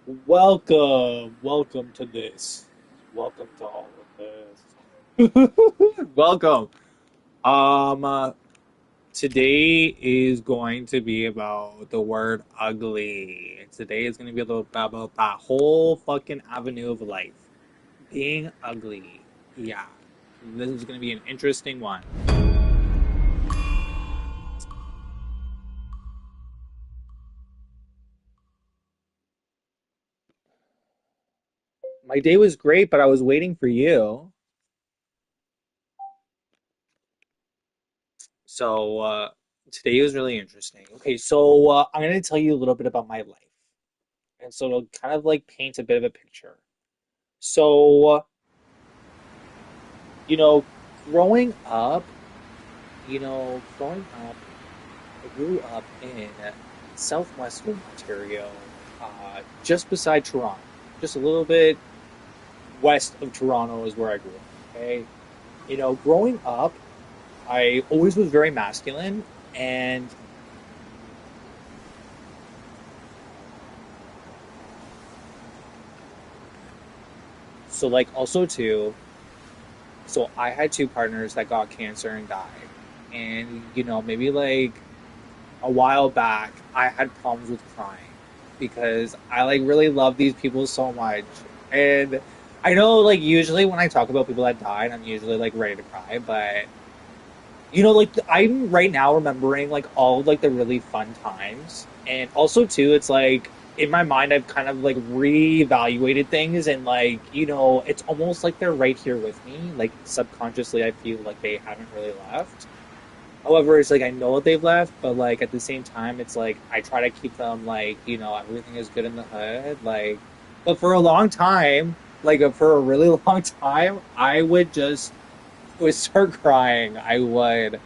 Welcome to this. Welcome to all of this. Welcome. Um, uh, Today is going to be about the word ugly. Today is going to be about that whole fucking avenue of life. Being ugly. Yeah. This is going to be an interesting one. My day was great, but I was waiting for you. So, today was really interesting. Okay, so I'm going to tell you a little bit about my life. And so it'll kind of like paint a bit of a picture. So, you know, growing up, growing up, I grew up in southwestern Ontario, just beside Toronto, just a little bit west of Toronto is where I grew up. Okay, growing up, I always was very masculine, and so like also too. So I had two partners that got cancer and died, and maybe like a while back, I had problems with crying because I like really love these people so much. And I know like usually when I talk about people that died, I'm usually like ready to cry, but like I'm right now remembering like all of, like the really fun times. And also too, it's like in my mind I've kind of like reevaluated things and like, it's almost like they're right here with me. Like subconsciously I feel like they haven't really left. However, it's like I know they've left, but like at the same time, it's like I try to keep them like, everything is good in the hood. Like, but for a long time, like for a really long time, I would start crying. I would,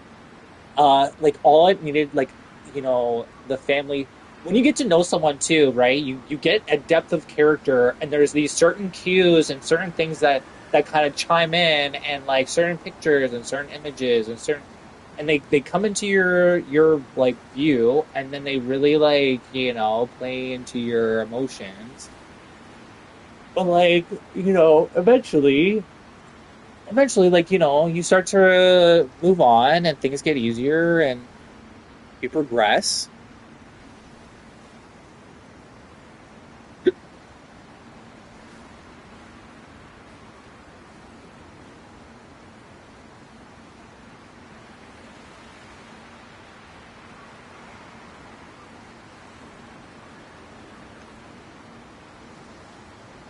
like all it needed, like, the family. When you get to know someone too, right? You get a depth of character, and there's these certain cues and certain things that kind of chime in, and like certain pictures and certain images and certain and they come into your like view and then they really like play into your emotions but like eventually like you start to move on and things get easier and you progress.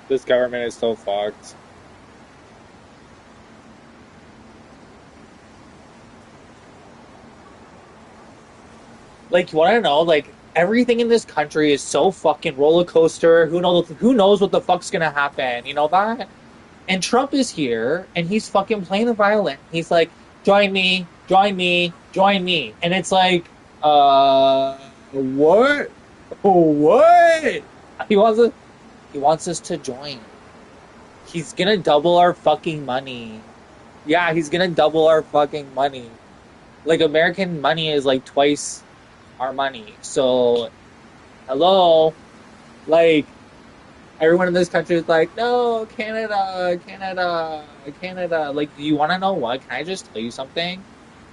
This government is so fucked. Like you want to know like everything in this country is so fucking roller coaster. Who knows what the fuck's gonna happen, that. And Trump is here and he's fucking playing the violin. He's like, join me, join me, join me. And it's like, what? What? He wants us, he wants us to join. He's gonna double our fucking money. Yeah, he's gonna double our fucking money. Like American money is like twice our money. So, hello, like everyone in this country is like, no, Canada, Canada, Canada. Like, do you want to know what? Can I just tell you something?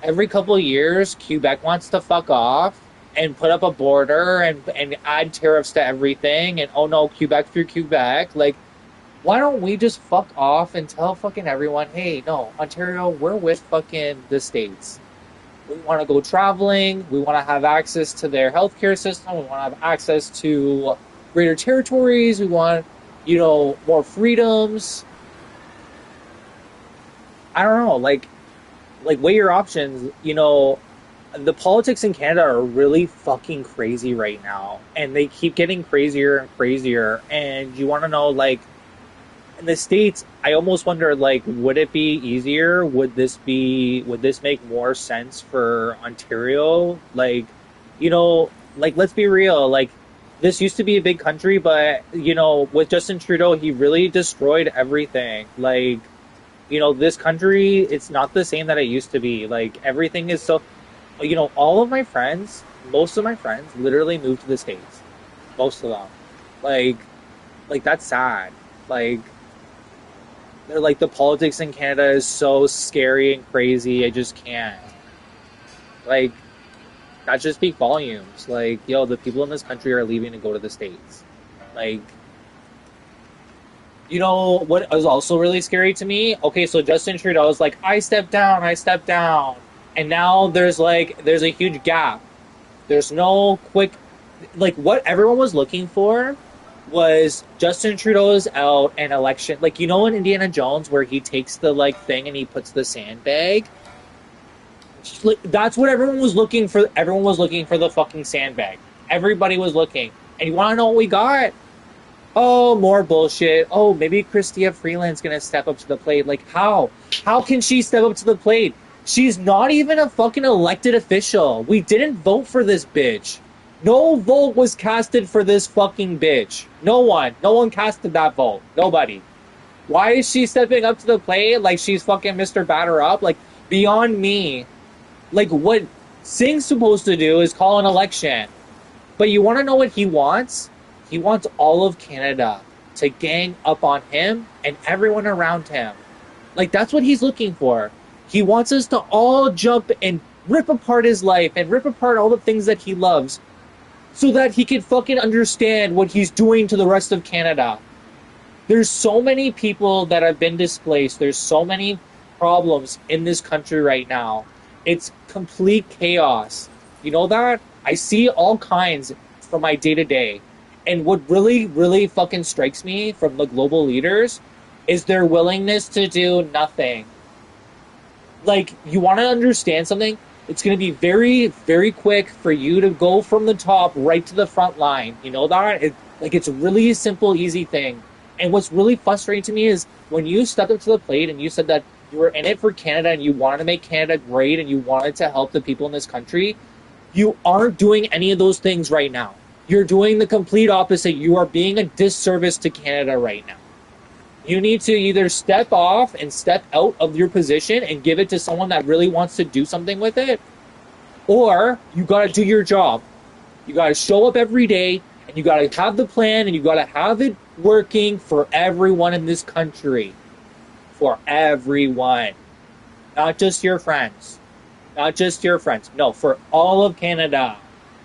Every couple of years, Quebec wants to fuck off and put up a border and add tariffs to everything. And oh no, Quebec through Quebec. Like, why don't we just fuck off and tell fucking everyone, hey, no, Ontario, we're with fucking the States. We want to go traveling. We want to have access to their healthcare system. We want to have access to greater territories. We want, more freedoms. I don't know, like weigh your options. The politics in Canada are really fucking crazy right now, and they keep getting crazier and crazier. And you want to know, like, in the States, I almost wonder, like, would it be easier? Would this make more sense for Ontario? Like, like, let's be real. Like, this used to be a big country, but, with Justin Trudeau, he really destroyed everything. Like, this country, it's not the same that it used to be. Like, everything is so, all of my friends, most of my friends literally moved to the States. Most of them. Like, Like that's sad. Like they're like the politics in Canada is so scary and crazy. I just can't. Like that just speak volumes. Like yo, the people in this country are leaving to go to the States. Like you know what is also really scary to me? Okay, so Justin Trudeau is like, I stepped down. And now there's a huge gap. There's no quick like what everyone was looking for was Justin Trudeau's out and election. Like you know in Indiana Jones where he takes the like thing and he puts the sandbag? Like, that's what everyone was looking for. Everyone was looking for the fucking sandbag. Everybody was looking. And you want to know what we got? Oh, more bullshit. Oh, maybe Chrystia Freeland's gonna step up to the plate. Like, how? How can she step up to the plate? She's not even a fucking elected official. We didn't vote for this bitch. No vote was casted for this fucking bitch. No one. No one casted that vote. Nobody. Why is she stepping up to the plate like she's fucking Mr. Batter Up? Like, beyond me. Like, what Singh's supposed to do is call an election. But you want to know what he wants? He wants all of Canada to gang up on him and everyone around him. Like, that's what he's looking for. He wants us to all jump and rip apart his life and rip apart all the things that he loves so that he can fucking understand what he's doing to the rest of Canada. There's so many people that have been displaced. There's so many problems in this country right now. It's complete chaos. You know that? I see all kinds from my day to day. And what really, really fucking strikes me from the global leaders is their willingness to do nothing. Like, you want to understand something? It's going to be very, very quick for you to go from the top right to the front line. You know that? It's a really simple, easy thing. And what's really frustrating to me is when you stepped up to the plate and you said that you were in it for Canada and you wanted to make Canada great and you wanted to help the people in this country, you aren't doing any of those things right now. You're doing the complete opposite. You are being a disservice to Canada right now. You need to either step off and step out of your position and give it to someone that really wants to do something with it, or you got to do your job. You got to show up every day and you got to have the plan and you got to have it working for everyone in this country. For everyone. Not just your friends. Not just your friends. No, for all of Canada.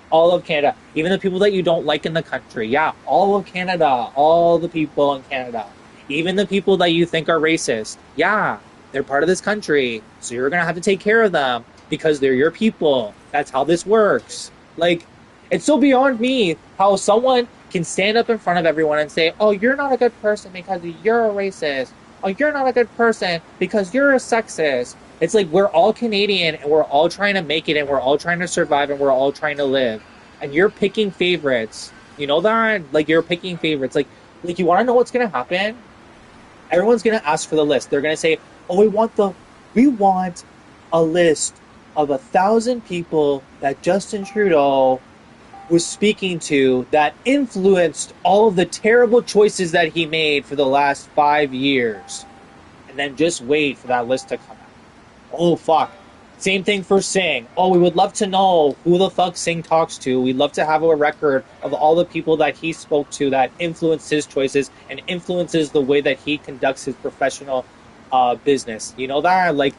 All of Canada. Even the people that you don't like in the country. Yeah, all of Canada. All the people in Canada. Even the people that you think are racist. Yeah, they're part of this country. So you're going to have to take care of them because they're your people. That's how this works. Like, it's so beyond me how someone can stand up in front of everyone and say, oh, you're not a good person because you're a racist. Oh, you're not a good person because you're a sexist. It's like we're all Canadian and we're all trying to make it and we're all trying to survive and we're all trying to live. And you're picking favorites. You know that? Like, you're picking favorites. Like you want to know what's going to happen? Everyone's going to ask for the list. They're going to say, oh, we want a list of 1,000 people that Justin Trudeau was speaking to that influenced all of the terrible choices that he made for the last 5 years. And then just wait for that list to come out. Oh, fuck. Same thing for Singh. Oh, we would love to know who the fuck Singh talks to. We'd love to have a record of all the people that he spoke to that influenced his choices and influences the way that he conducts his professional business. You know that? Like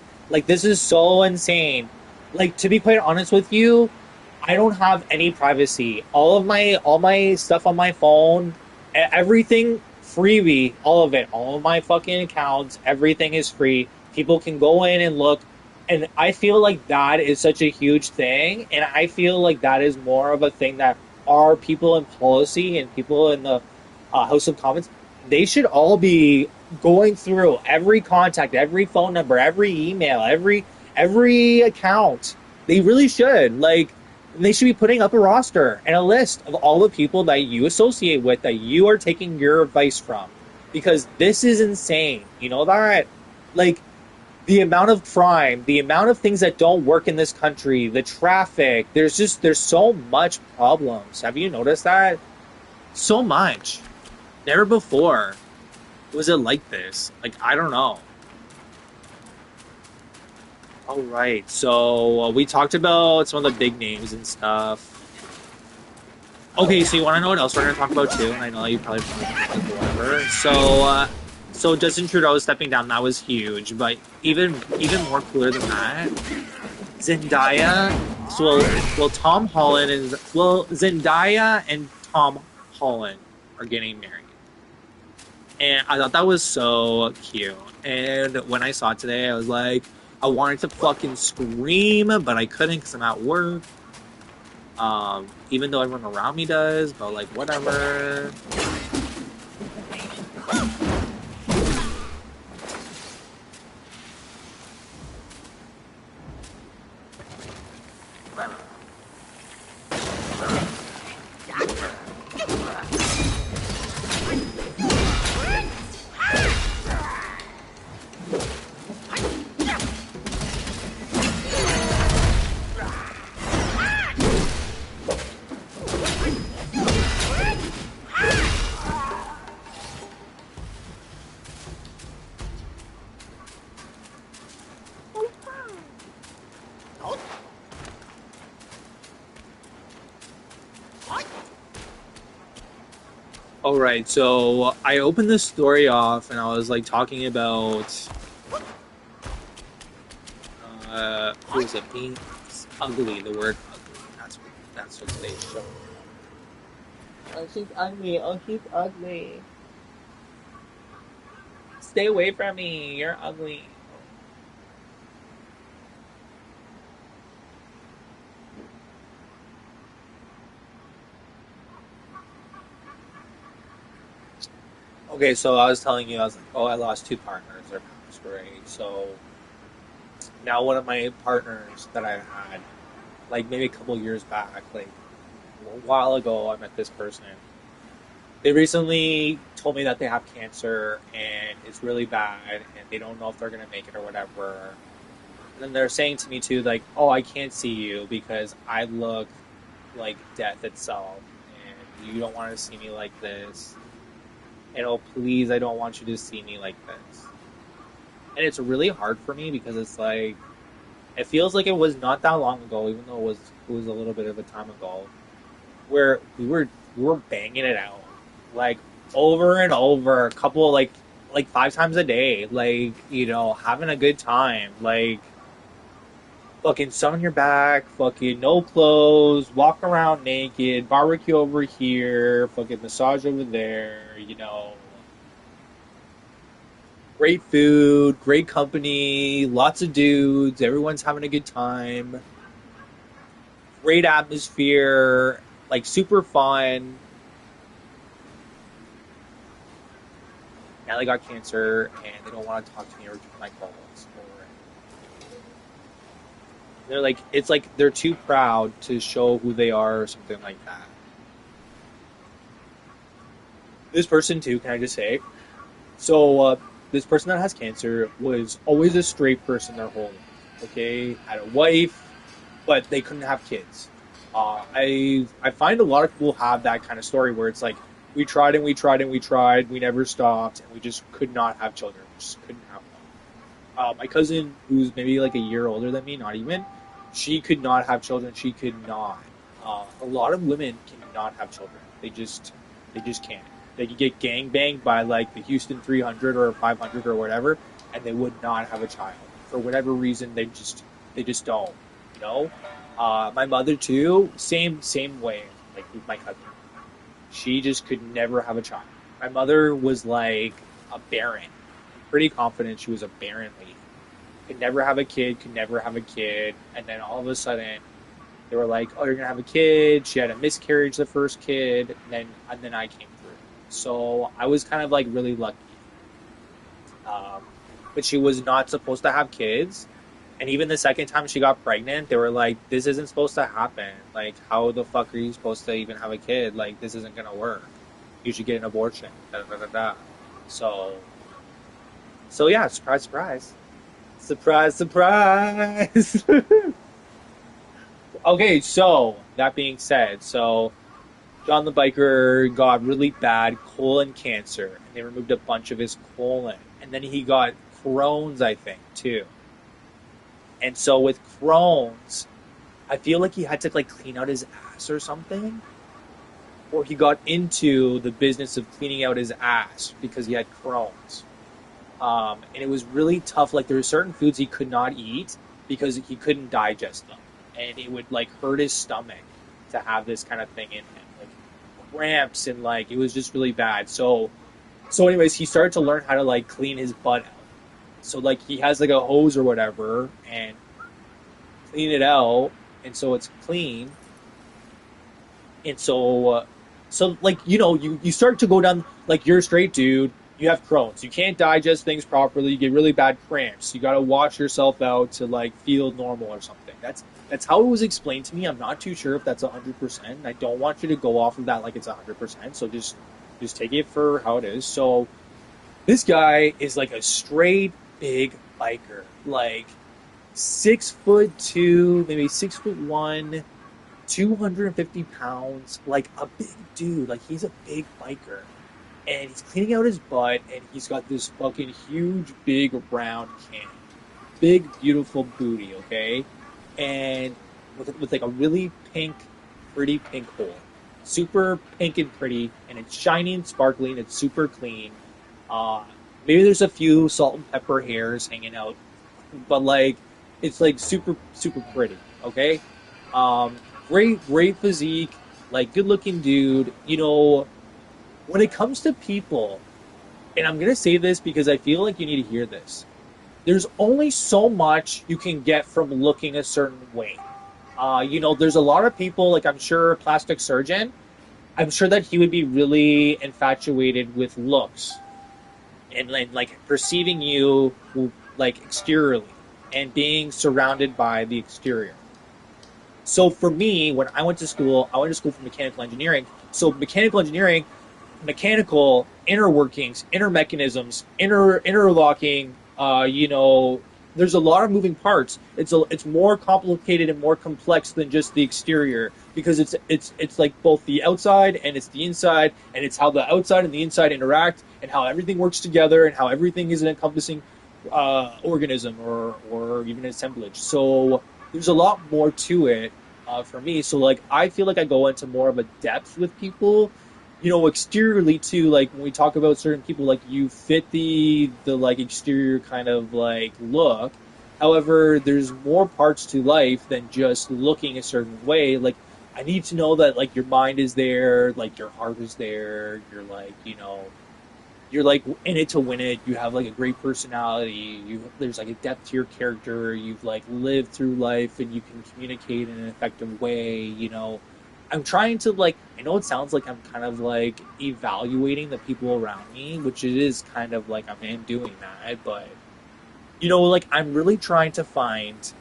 this is so insane. Like, to be quite honest with you, I don't have any privacy. All my stuff on my phone, everything freebie, all of it, all of my fucking accounts, everything is free. People can go in and look. And I feel like that is such a huge thing. And I feel like that is more of a thing that our people in policy and people in the House of Commons, they should all be going through every contact, every phone number, every email, every account. They really should. Like, they should be putting up a roster and a list of all the people that you associate with, that you are taking your advice from. Because this is insane. You know that? Like, the amount of crime, the amount of things that don't work in this country, the traffic, there's so much problems. Have you noticed that? So much. Never before was it like this. Like, I don't know. All right, so we talked about some of the big names and stuff. Okay, so you want to know what else we're going to talk about too? And I know you probably like whatever. So Justin Trudeau stepping down, that was huge. But even more cooler than that, Zendaya. Tom Holland is Zendaya and Tom Holland are getting married, and I thought that was so cute. And when I saw it today, I was like, I wanted to fucking scream, but I couldn't because I'm at work. Even though everyone around me does, but like whatever. All right, so I opened this story off and I was like talking about what was it? Being ugly. The word ugly. That's what today's show. Oh, she's ugly. Oh, he's ugly. Stay away from me. You're ugly. Okay, so I was telling you, I was like, oh, I lost two partners. They're passed away. So now one of my partners that I had, like maybe a couple years back, like a while ago, I met this person. They recently told me that they have cancer and it's really bad and they don't know if they're gonna make it or whatever. And then they're saying to me too, like, "Oh, I can't see you because I look like death itself, and you don't want to see me like this. And oh, please, I don't want you to see me like this." And it's really hard for me because it's like it feels like it was not that long ago, even though it was a little bit of a time ago, where we were banging it out like over and over, a couple like 5 times a day, like having a good time, like fucking sun on your back, fucking no clothes, walk around naked, barbecue over here, fucking massage over there, great food, great company, lots of dudes, everyone's having a good time, great atmosphere, like super fun. Now they got cancer and they don't want to talk to me or return my calls. Or they're like, it's like they're too proud to show who they are or something like that. This person too, can I just say? So this person that has cancer was always a straight person their whole life. Okay, had a wife, but they couldn't have kids. I find a lot of people have that kind of story where it's like we tried and we tried and we tried, we never stopped, and we just could not have children. We just couldn't have them. My cousin, who's maybe like a year older than me, not even, she could not have children. She could not. A lot of women cannot have children. They just can't. They could get gang banged by like the Houston 300 or 500 or whatever, and they would not have a child for whatever reason. They just don't. You know. My mother too. Same way. Like with my cousin, she just could never have a child. My mother was like a barren. I'm pretty confident she was a barren lady. Could never have a kid. Could never have a kid. And then all of a sudden, they were like, "Oh, you're gonna have a kid." She had a miscarriage, the first kid, and then I came through. So I was kind of like really lucky. Um, but she was not supposed to have kids. And even the second time she got pregnant, they were like, "This isn't supposed to happen. Like, how the fuck are you supposed to even have a kid? Like, this isn't gonna work. You should get an abortion." Da, da, da, da. So, so yeah, surprise, surprise, surprise, surprise. Okay, so that being said, so John the biker got really bad colon cancer, and they removed a bunch of his colon, and then he got Crohn's, I think, too. And so with Crohn's, I feel like he had to like clean out his ass or something. or he got into the business of cleaning out his ass because he had Crohn's. And it was really tough. Like there were certain foods he could not eat because he couldn't digest them, and it would like hurt his stomach to have this kind of thing in him, like cramps and like it was just really bad. So anyways, he started to learn how to like clean his butt out. So like he has like a hose or whatever and clean it out, and so it's clean. And so like you start to go down like you're a straight dude. You have Crohn's. You can't digest things properly. You get really bad cramps. You got to wash yourself out to like feel normal or something. That's how it was explained to me. I'm not too sure if that's 100%. I don't want you to go off of that like it's 100%. So just take it for how it is. So this guy is like a straight big biker, like 6'2", maybe 6'1", 250 pounds, like a big dude. Like he's a big biker, and he's cleaning out his butt, and he's got this fucking huge, big round can, big beautiful booty, okay, and with like a really pink, pretty pink hole, super pink and pretty, and it's shiny and sparkling. It's super clean. Uh, Maybe there's a few salt and pepper hairs hanging out, but like it's like super super pretty. Okay, um, great physique, like good looking dude. When it comes to people, and I'm gonna say this because I feel like you need to hear this. There's only so much you can get from looking a certain way. There's a lot of people, like I'm sure a plastic surgeon, I'm sure that he would be really infatuated with looks and like perceiving you like exteriorly and being surrounded by the exterior. So for me, when I went to school for mechanical engineering. So mechanical engineering, mechanical inner workings, inner mechanisms, interlocking. There's a lot of moving parts. It's more complicated and more complex than just the exterior because it's like both the outside and it's the inside, and it's how the outside and the inside interact and how everything works together and how everything is an encompassing organism or even assemblage. So there's a lot more to it for me. So like I feel like I go into more of a depth with people, exteriorly too. Like when we talk about certain people, like you fit the like exterior kind of like look. However, there's more parts to life than just looking a certain way. Like I need to know that like your mind is there, like your heart is there. You're like in it to win it. You have like a great personality. There's like a depth to your character. You've like lived through life and you can communicate in an effective way. I'm trying to like. I know it sounds like I'm kind of like evaluating the people around me, which it is kind of like I am doing that. But like I'm really trying to find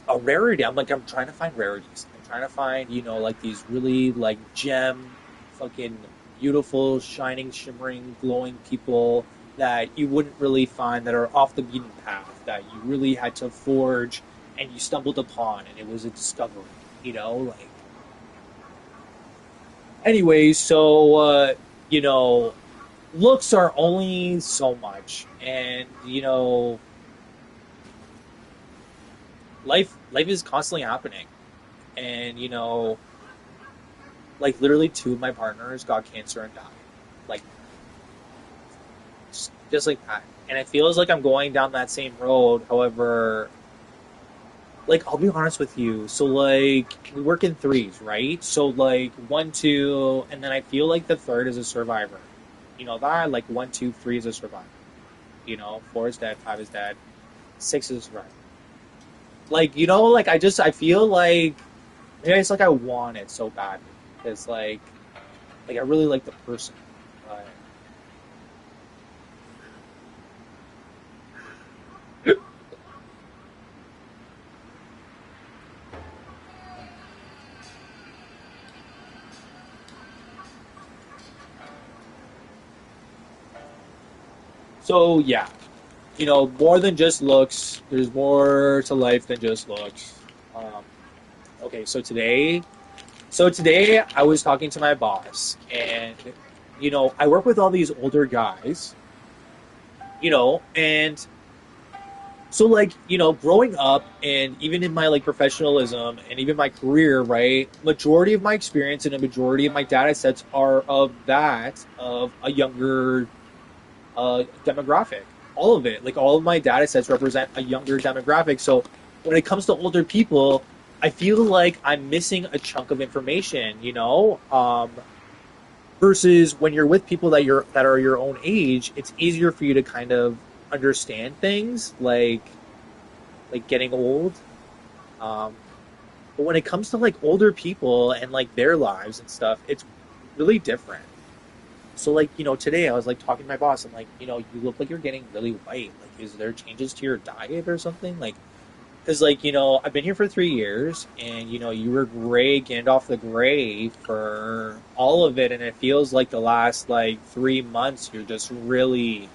a rarity. I'm trying to find rarities. I'm trying to find like these really like gem, fucking beautiful, shining, shimmering, glowing people that you wouldn't really find that are off the beaten path that you really had to forge and you stumbled upon and it was a discovery. Like anyways, so looks are only so much, and life is constantly happening, and like literally two of my partners got cancer and died, like just like that, and it feels like I'm going down that same road. However, like I'll be honest with you. So like we work in threes, right? So like one, two, and then I feel like the third is a survivor. That like one, two, three is a survivor. Four is dead, five is dead, six is a survivor. Like like I feel like maybe it's like I want it so badly because like I really like the person. But so yeah, more than just looks. There's more to life than just looks. Um, okay, so today I was talking to my boss, and I work with all these older guys, and So like, growing up and even in my like professionalism and even my career, right? Majority of my experience and a majority of my data sets are of a younger demographic. All of it, like all of my data sets represent a younger demographic. So when it comes to older people, I feel like I'm missing a chunk of information, versus when you're with people that are your own age, it's easier for you to kind of understand things like getting old. Um, but when it comes to like older people and like their lives and stuff, it's really different. So like, today I was like talking to my boss. I'm like, you look like you're getting really white. Like, is there changes to your diet or something? Like, because like, I've been here for 3 years and you were gray, Gandalf the Gray for all of it, and it feels like the last like 3 months you're just really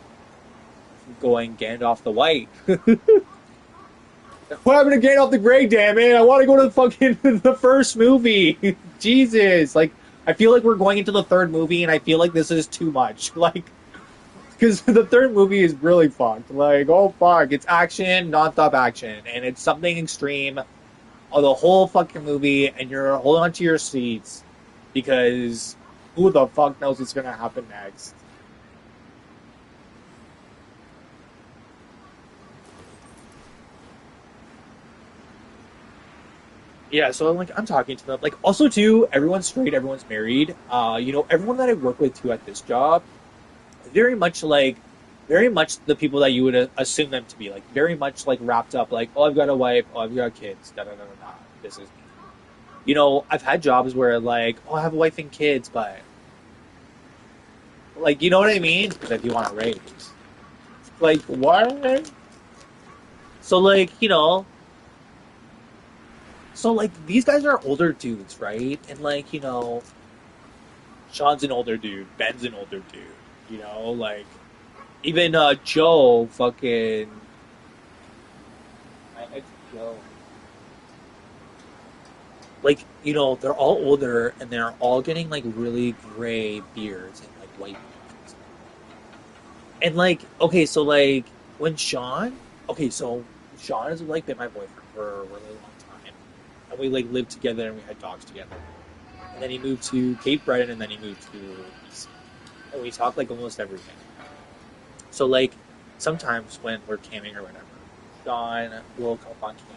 going Gandalf the White. What happened to Gandalf the Grey? Damn it! I want to go to the fucking the first movie. Jesus, like I feel like we're going into the third movie, and I feel like this is too much. Like, because the third movie is really fucked. Like, oh fuck, it's action, non-stop action, and it's something extreme of the whole fucking movie, and you're holding on to your seats because who the fuck knows what's gonna happen next? Yeah, so I'm talking to them. Like also too, everyone's straight, everyone's married. Everyone that I work with too at this job, very much very much the people that you would assume them to be. Like very much like wrapped up. Like, oh, I've got a wife, oh, I've got kids. Da da da da da. This is me. I've had jobs where like, oh, I have a wife and kids, but like, you know what I mean? Because if you want to raise, like, what? So like, so like these guys are older dudes, right? And like, Sean's an older dude, Ben's an older dude, like even Joe fucking my ex Joe. Like, they're all older and they're all getting like really gray beards and like white beards. And like, okay, so like when Sean okay, so Sean has like been my boyfriend for a really long time. And we like lived together and we had dogs together. And then he moved to Cape Breton and then he moved to BC. And we talk like almost every day. So like sometimes when we're camping or whatever, Sean will come up on camp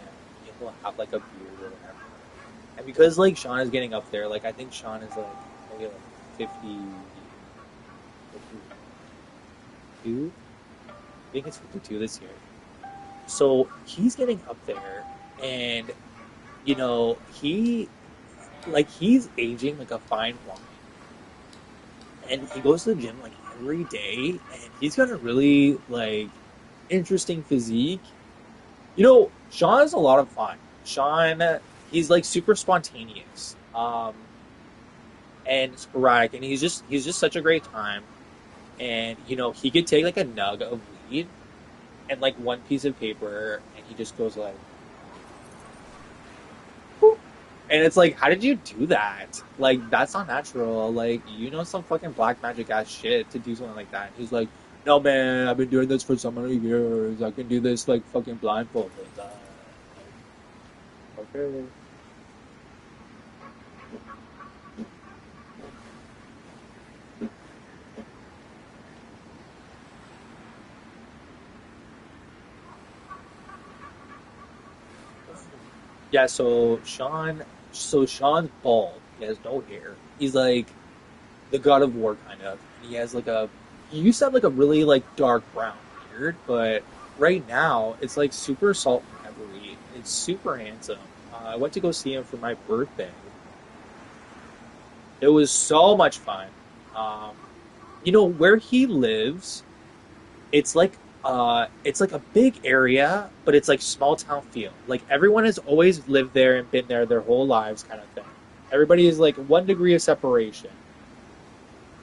and he'll have like a beard or whatever. And because like Sean is getting up there, like I think Sean is like maybe like 50, 52. I think it's 52 this year. So he's getting up there, and he's aging like a fine wine, and he goes to the gym like every day, and he's got a really like interesting physique. Sean is a lot of fun. Sean, he's like super spontaneous, and sporadic, and he's just such a great time. And he could take like a nug of weed and like one piece of paper, and he just goes like, "Whoop." And it's like, how did you do that? Like, that's not natural. Like, some fucking black magic ass shit to do something like that. And he's like, no man, I've been doing this for so many years. I can do this like fucking blindfolded. Okay. Yeah, so Sean's bald. He has no hair. He's like the God of War kind of. And he used to have like a really like dark brown beard, but right now it's like super salt and peppery. It's super handsome. I went to go see him for my birthday. It was so much fun. Um, where he lives, it's like a big area, but it's like small town feel. Like everyone has always lived there and been there their whole lives, kind of thing. Everybody is like 1 degree of separation,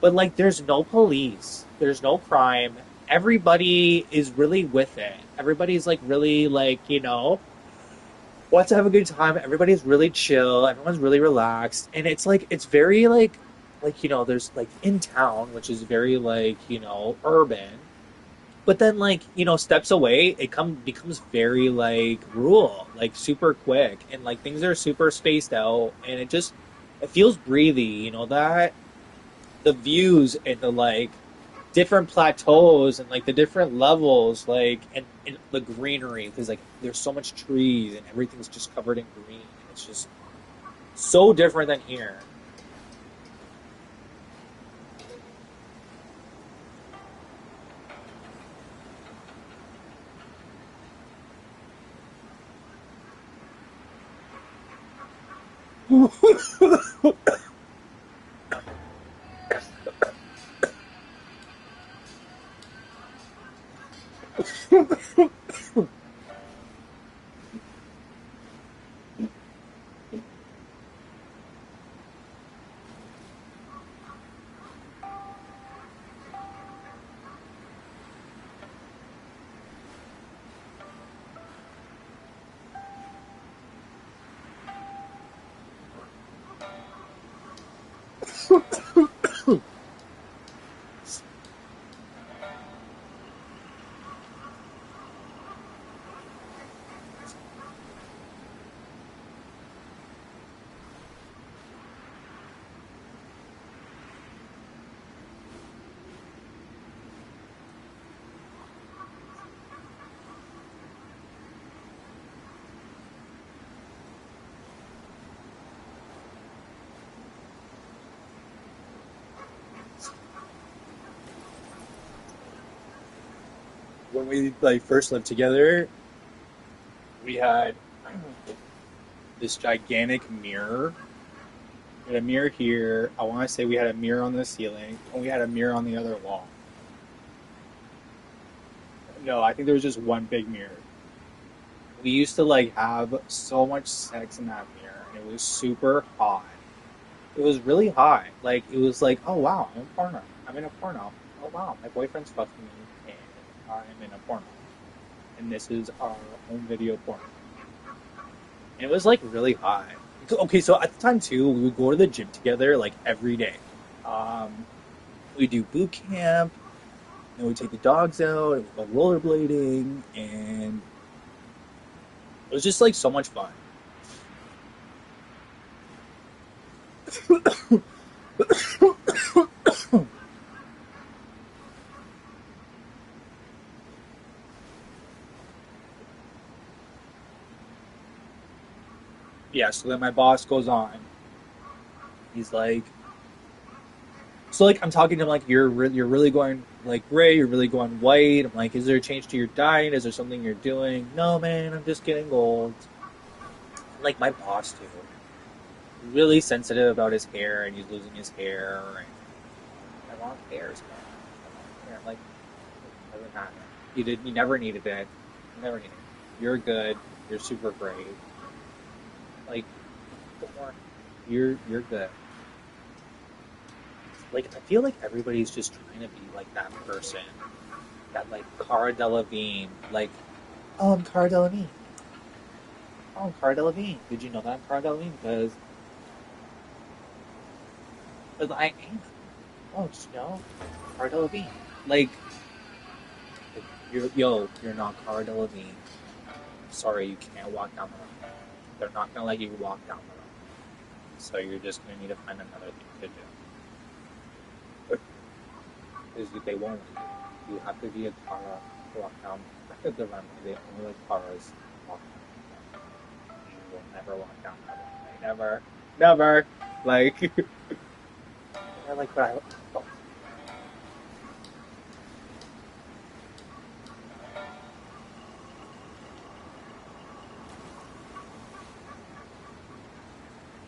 but like there's no police, there's no crime. Everybody is really with it. Everybody's like really like wants to have a good time. Everybody's really chill. Everyone's really relaxed, and it's like it's very like there's like in town, which is very like urban. But then, like, steps away, it becomes very like rural, like super quick, and like things are super spaced out, and it feels breathy. That the views and the like different plateaus and like the different levels, like and the greenery, because like there's so much trees and everything's just covered in green, and it's just so different than here. When we like first lived together, we had this gigantic mirror. We had a mirror here. I want to say we had a mirror on the ceiling, and we had a mirror on the other wall. No, I think there was just one big mirror. We used to like have so much sex in that mirror, and it was super hot. It was really hot. Like it was like, oh wow, I'm in porno. I'm in a porno. Oh wow, my boyfriend's fucking me, and I'm in a porno. And this is our home video porno. And it was like really hot. Okay, so at the time too, we would go to the gym together like every day. Um, we do boot camp, and we take the dogs out, and we go rollerblading, and it was just like so much fun. Yeah, so then my boss goes on. He's like, so like I'm talking to him like you're really going like gray, you're really going white. I'm like, is there a change to your diet? Is there something you're doing? No, man, I'm just getting old. And like my boss too, really sensitive about his hair, and he's losing his hair. And I want hairs, man. I want hair. Like, it doesn't matter. You never needed it. You never needed it. You're good. You're super great. Like, don't worry. You're good. Like I feel like everybody's just trying to be like that person, that like Cara Delevingne, like oh I'm Cara Delevingne, oh I'm Cara Delevingne. Did you know that I'm Cara Delevingne? Because I am. Oh, just Cara Delevingne. Like, you're not Cara Delevingne. Sorry, you can't walk down the road. They're not gonna let you walk down the road. So you're just gonna need to find another thing to do. Because they won't let you. You have to be a Cara to walk down the runway. They only let Caras walk down. You will never walk down that runway. Never. Never. Like, they're like, but I. Oh,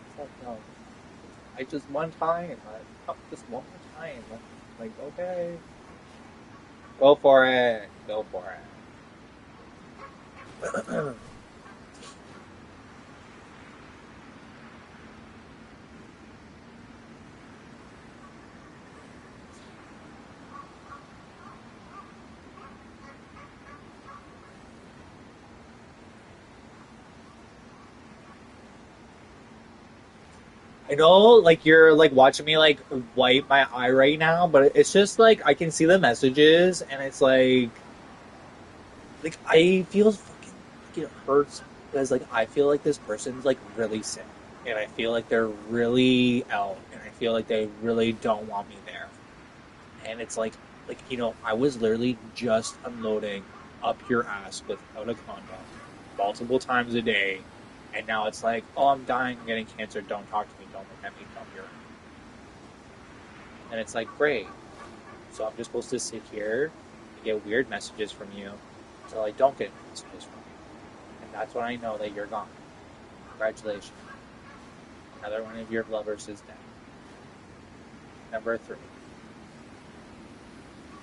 it's like, no. I just one time. Just one more time. Like, okay. Go for it. Go for it. I know, like you're like watching me like wipe my eye right now, but it's just like I can see the messages, and it's like Like I feel fucking like it hurts because like I feel like this person's like really sick, and I feel like they're really out, and I feel like they really don't want me there. And it's like I was literally just unloading up your ass without a condom multiple times a day, and now it's like, oh, I'm dying, I'm getting cancer. Don't talk to me. Don't look at me. Don't be around. And it's like, great. So I'm just supposed to sit here and get weird messages from you until I don't get messages from you. And that's when I know that you're gone. Congratulations. Another one of your lovers is dead. Number three.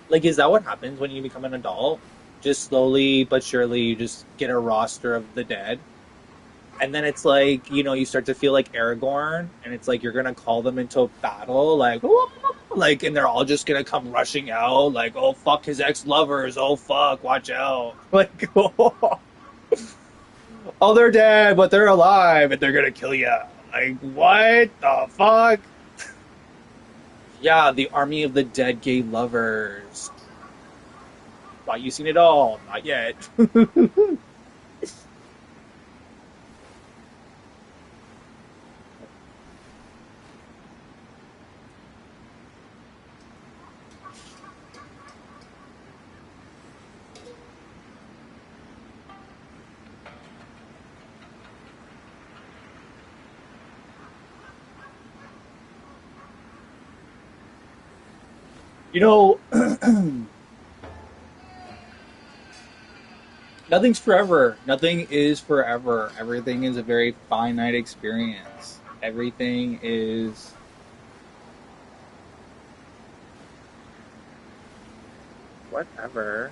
Like, is that what happens when you become an adult? Just slowly but surely, you just get a roster of the dead. And then it's like, you start to feel like Aragorn, and it's like you're gonna call them into battle, like, like, and they're all just gonna come rushing out, like, oh fuck his ex lovers, oh fuck, watch out, like, oh they're dead, but they're alive, and they're gonna kill you. Like, what the fuck? Yeah, the army of the dead gay lovers. Thought you seen it all? Not yet. You know, nothing's forever. Nothing is forever. Everything is a very finite experience. Everything is whatever.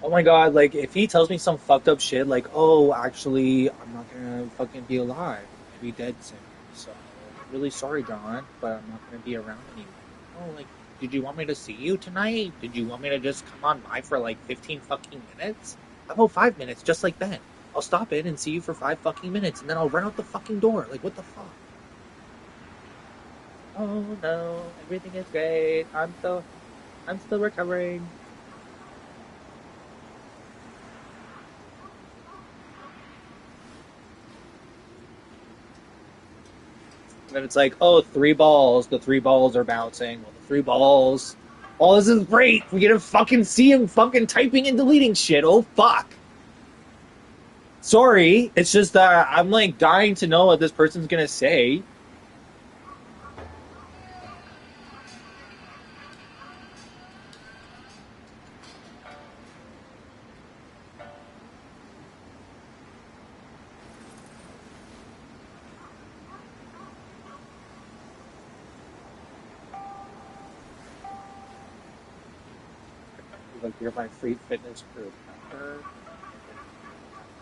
Oh my god, like if he tells me some fucked up shit like, oh, actually, I'm not gonna fucking be alive. I'm gonna be dead soon. So, really sorry, John, but I'm not gonna be around anymore. Oh, like, did you want me to see you tonight? Did you want me to just come on by for like 15 fucking minutes? How about 5 minutes, just like Ben? I'll stop in and see you for 5 fucking minutes, and then I'll run out the fucking door. Like, what the fuck? Oh no, everything is great. I'm still recovering. And then it's like, oh, three balls. The three balls are bouncing. Well, the three balls. Oh, this is great. We get to fucking see him fucking typing and deleting shit. Oh, fuck. Sorry. It's just that I'm like dying to know what this person's gonna say. like, you're my free fitness group member.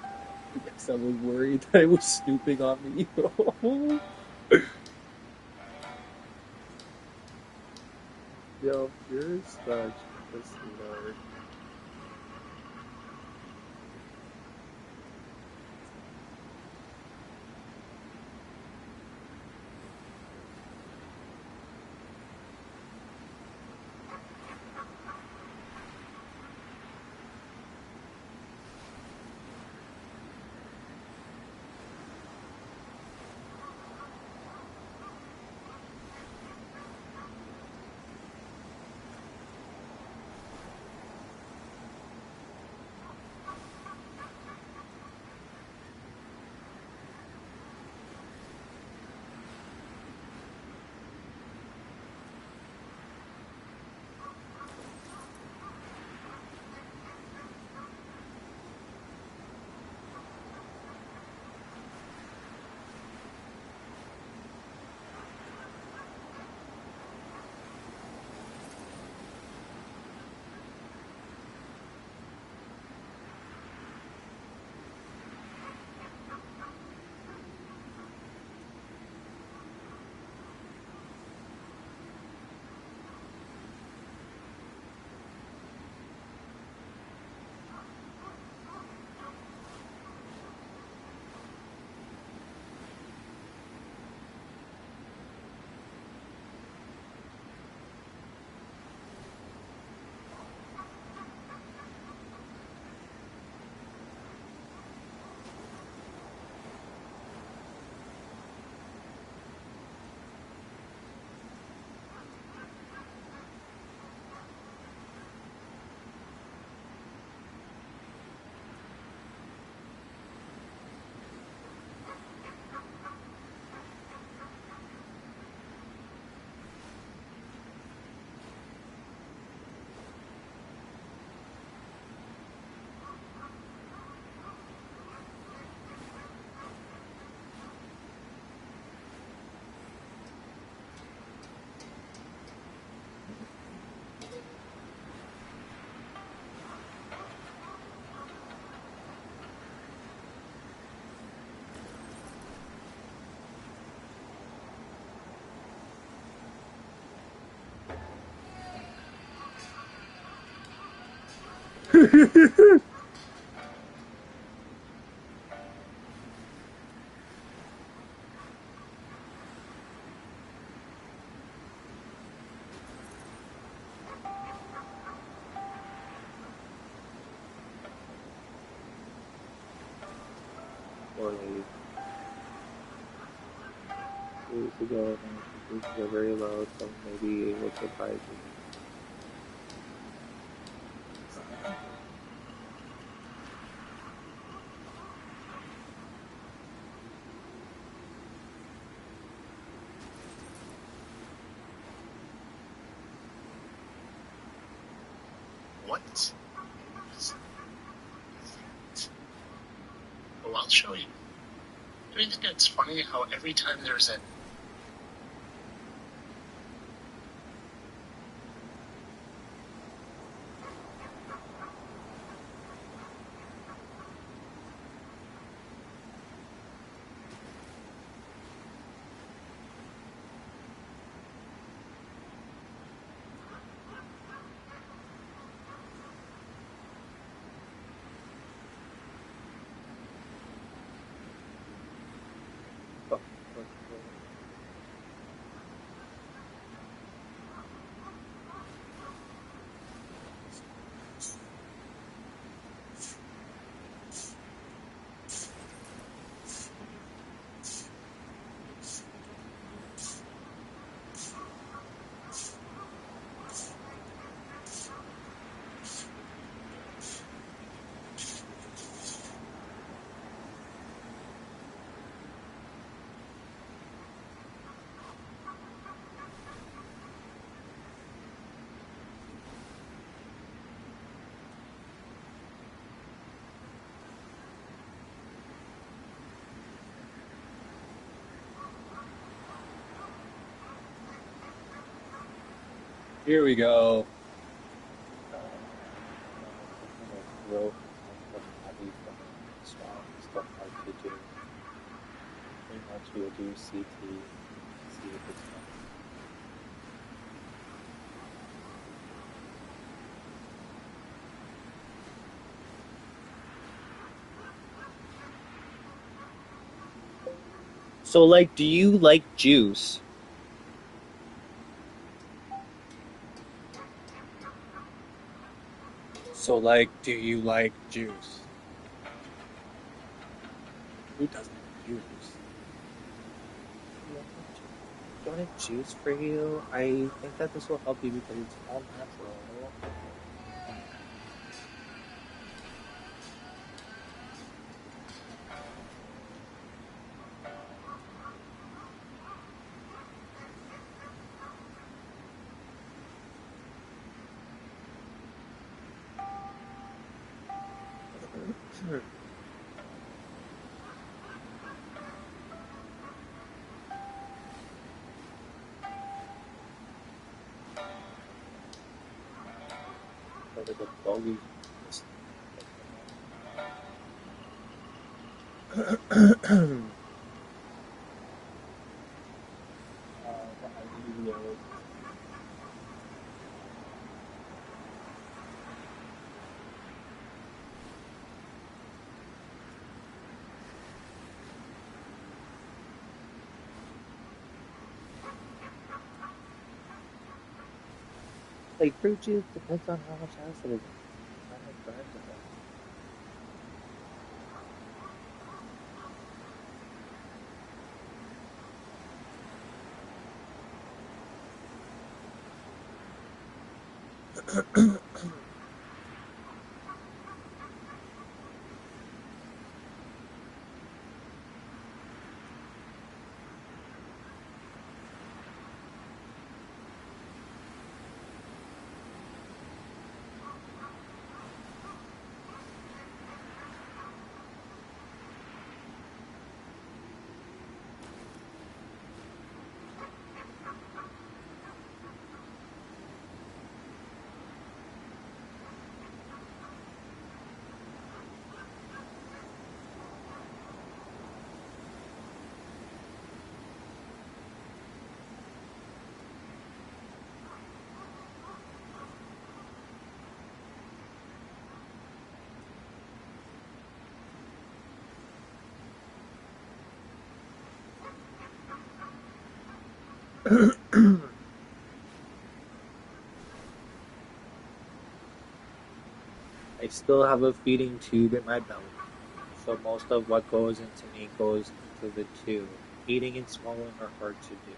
I guess I was worried that it was snooping on me. Yo, you're such a sweetheart. Or like 2 weeks ago, notifications are very low, so maybe it was surprising. What is that? Well, I'll show you. I mean, it's funny how every time there's a Here we go. much we'll do CT, see if it's fun. So, like, do you like juice? So, like, do you like juice? Who doesn't like juice? Do you want a juice for you? I think that this will help you because it's all natural. Or there's a doggy. Like fruit juice depends on how much acid is in it. How much drives it. I still have a feeding tube in my belly, so most of what goes into me goes into the tube. Eating and swallowing are hard to do.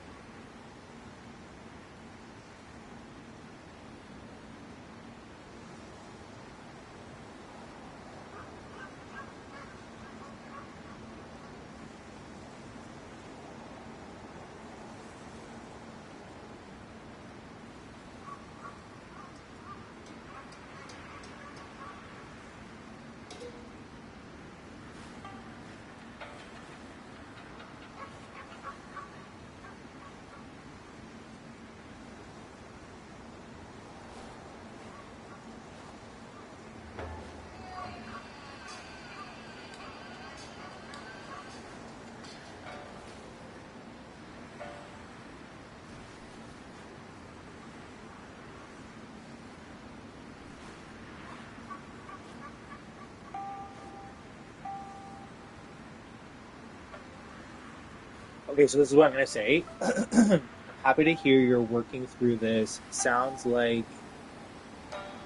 Okay, so this is what I'm gonna say. I'm happy to hear you're working through this. Sounds like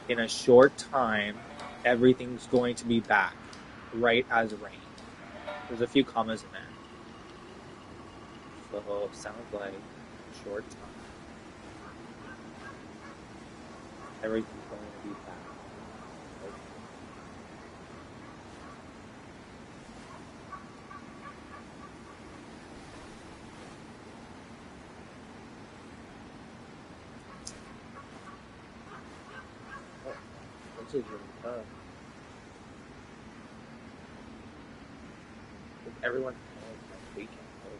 in a short time, everything's going to be back, right as rain. There's a few commas in there. So sounds like short time, everything's going to be back. Like, oh, this is really tough. Because everyone has my weekend clothes.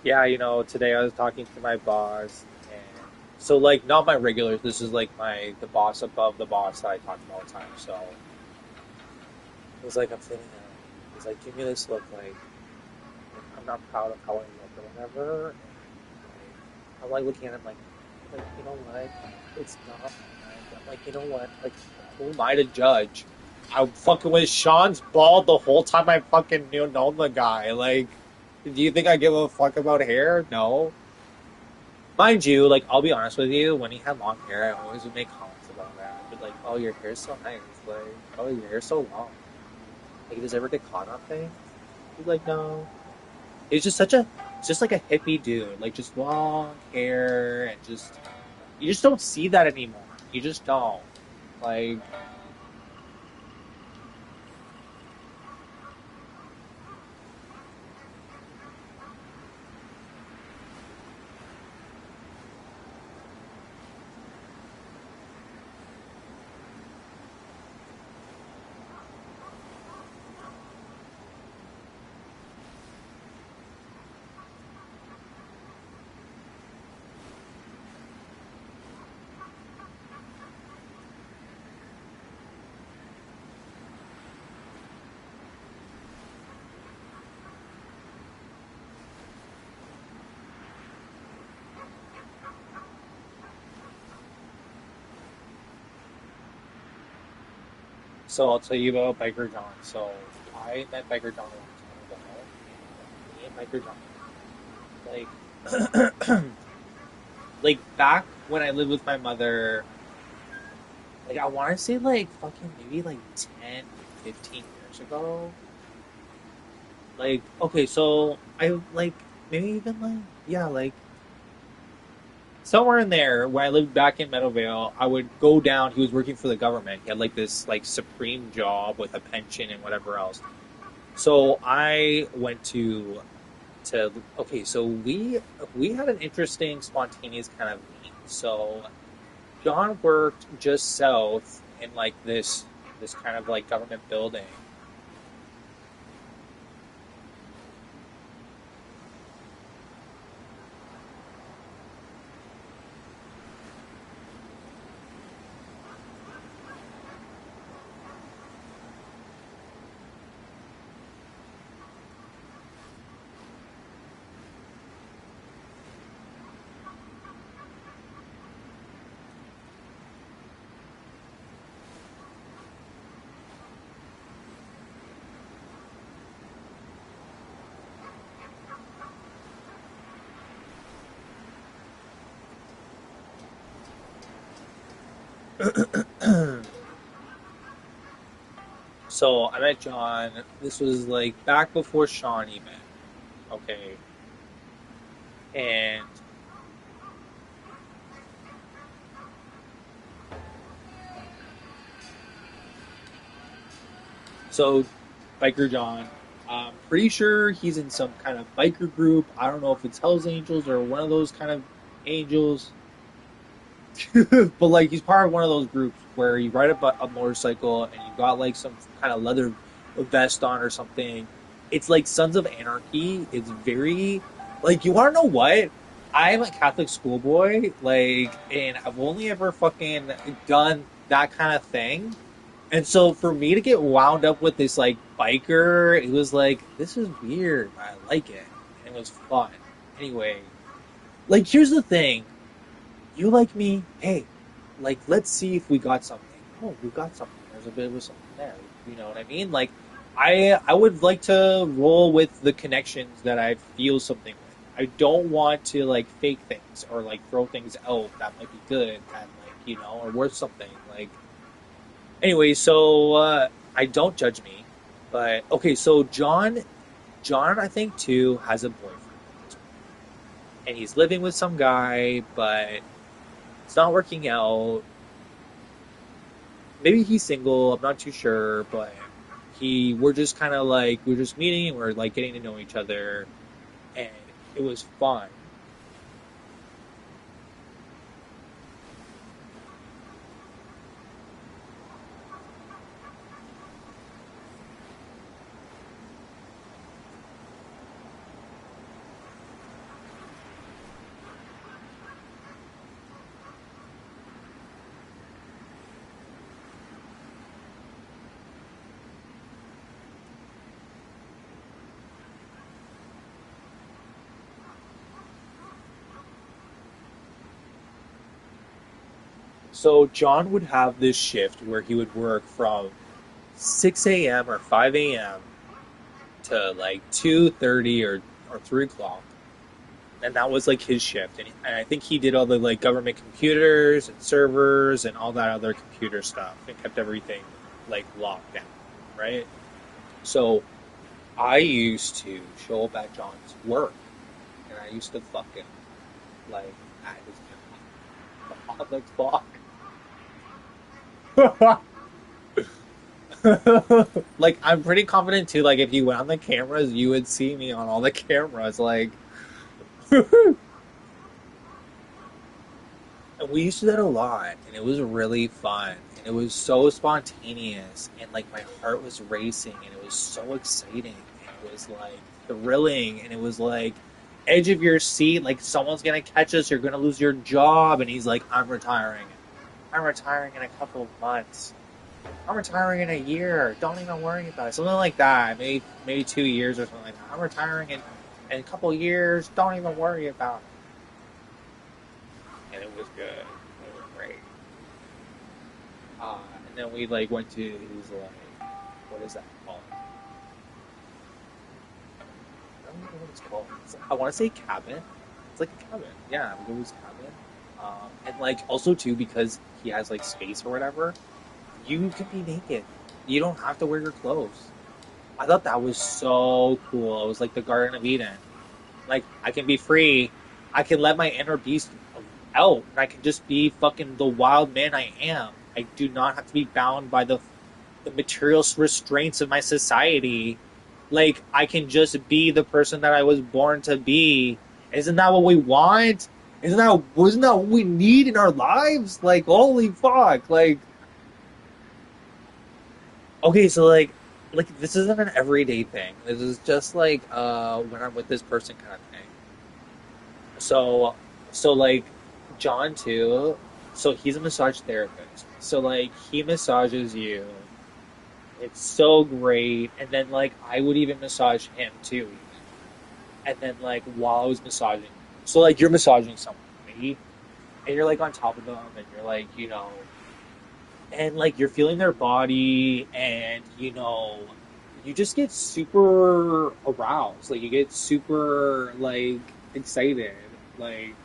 Yeah, today I was talking to my boss, and so like not my regulars. This is like the boss above the boss that I talk to all the time. So it was like I'm sitting there. He's like, give me this look, like I'm not proud of how I look or whatever. And I'm like looking at him like you know what? It's not bad. I'm like, you know what? Like, who am I to judge? I fucking was Sean's bald the whole time I fucking knew known the guy. Like, do you think I give a fuck about hair? No. Mind you, like I'll be honest with you, when he had long hair, I always would make comments about that. I'd be like, "Oh, your hair's so nice." Like, "Oh, your hair's so long." Like, does it ever get caught on things? He's like, "No." He's just like a hippie dude, like just long hair and just you just don't see that anymore. You just don't. Like, so I'll tell you about Biker John. So I met Biker John a long time ago, and me and Biker John, like back when I lived with my mother, like I want to say like fucking maybe like 10, 15 years ago. Like, okay, so I like maybe even like yeah, like somewhere in there when I lived back in Meadowvale, I would go down. He was working for the government. He had like this like supreme job with a pension and whatever else. So I went to okay, so we had an interesting spontaneous kind of meet. So John worked just south in like this kind of like government building. So I met John. This was like back before Sean even. Okay. And so Biker John, I'm pretty sure he's in some kind of biker group. I don't know if it's Hell's Angels or one of those kind of angels. But like he's part of one of those groups where you ride a motorcycle and you got like some kind of leather vest on or something. It's like Sons of Anarchy. It's very like you want to know what? I'm a Catholic schoolboy, like, and I've only ever fucking done that kind of thing. And so for me to get wound up with this like biker, it was like this is weird, but I like it, and it was fun. Anyway, Like, here's the thing. You like me, hey, like, let's see if we got something. Oh, we got something. There's a bit of something there. You know what I mean? Like, I would like to roll with the connections that I feel something with. I don't want to like fake things or like throw things out that might be good that like are worth something. Like anyway, so I don't judge me, but okay. So John, I think too has a boyfriend at this point, and he's living with some guy, but it's not working out. Maybe he's single. I'm not too sure, but we're just kind of like we're just meeting and we're like getting to know each other, and it was fun. So John would have this shift where he would work from 6 a.m. or 5 a.m. to like 2:30 or 3 o'clock, and that was like his shift. And I think he did all the like government computers and servers and all that other computer stuff and kept everything like locked down, right? So I used to show up at John's work, and I used to fuck him like at his job on the clock. Like I'm pretty confident too. Like if you went on the cameras, you would see me on all the cameras. Like, and we used to do that a lot, and it was really fun, and it was so spontaneous, and like my heart was racing, and it was so exciting, and it was like thrilling, and it was like edge of your seat. Like someone's gonna catch us, you're gonna lose your job, and he's like, "I'm retiring. I'm retiring in a couple of months." I'm retiring in a year. Don't even worry about it. Something like that. Maybe 2 years or something like that. I'm retiring in a couple of years. Don't even worry about it. And it was good. It was great. And then we like went to his like what is that called? I don't know what it's called. I want to say cabin. It's like a cabin. Yeah, we go to his cabin. And like also too because he has like space or whatever. You can be naked. You don't have to wear your clothes. I thought that was so cool. It was like the Garden of Eden. Like I can be free. I can let my inner beast out, and I can just be fucking the wild man I am. I do not have to be bound by the material restraints of my society. Like I can just be the person that I was born to be. Isn't that what we want? Isn't that what we need in our lives? Like holy fuck! Okay, so like this isn't an everyday thing. This is just like when I'm with this person kind of thing. So like John too, so he's a massage therapist. So like he massages you. It's so great. And then like I would even massage him too even. And then like while I was massaging him. So like you're massaging someone, right? And you're like on top of them and you're like, and like you're feeling their body and you just get super aroused, like you get super like excited, like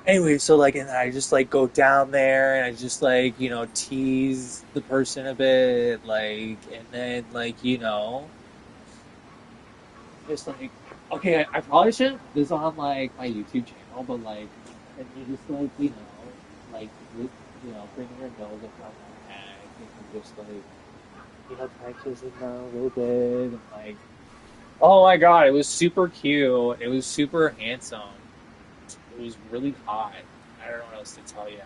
anyway. So like and I just like go down there and I just like tease the person a bit, like, and then like just like okay, I probably shouldn't put this on like my YouTube channel, but like and you just like like with bringing your nose up on my neck and just like kind of kissing them a little bit and like oh my god, it was super cute, it was super handsome, it was really hot. I don't know what else to tell you.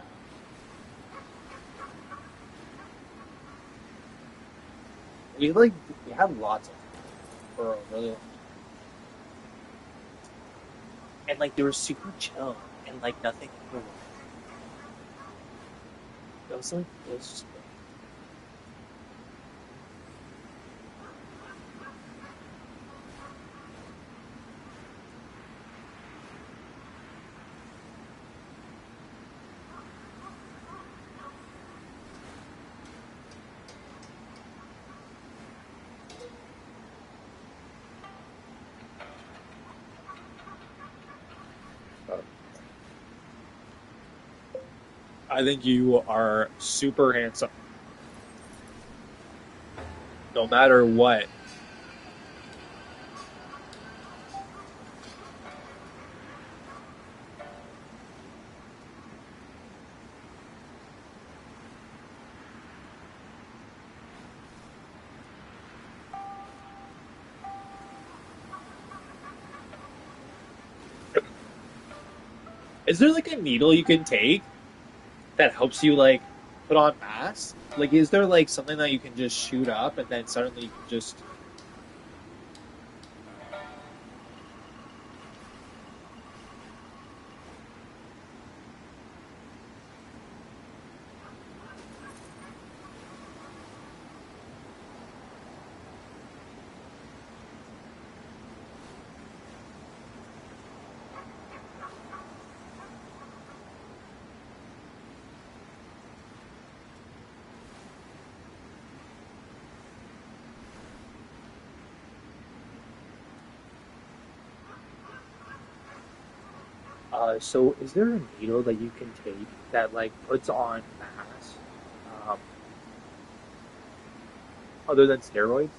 We like we had lots of fun for a really long time, and like they were super chill and like nothing ever went. It was like it was just great. I think you are super handsome, no matter what. Is there like a needle you can take that helps you like put on mass? Like, is there like something that you can just shoot up and then suddenly you can just? So is there a needle that you can take that like puts on mass, um, other than steroids?